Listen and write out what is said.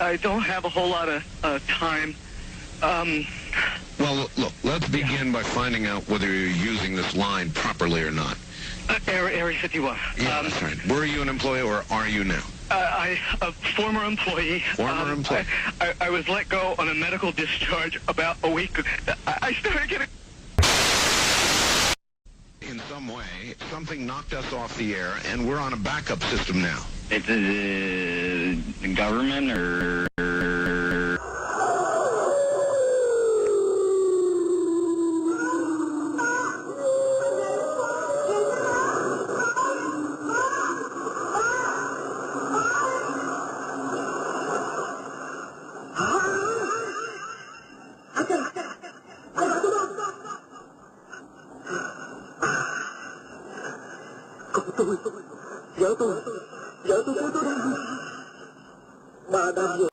I don't have a whole lot of time. Well, look, let's begin by finding out whether you're using this line properly or not. Area 51. Yeah, that's right. Were you an employee or are you now? A former employee. Former employee. I was let go on a medical discharge about a week ago. I started getting... In some way, something knocked us off the air, and we're on a backup system now. It's the government or... Vợ tôi đang bà đang vừa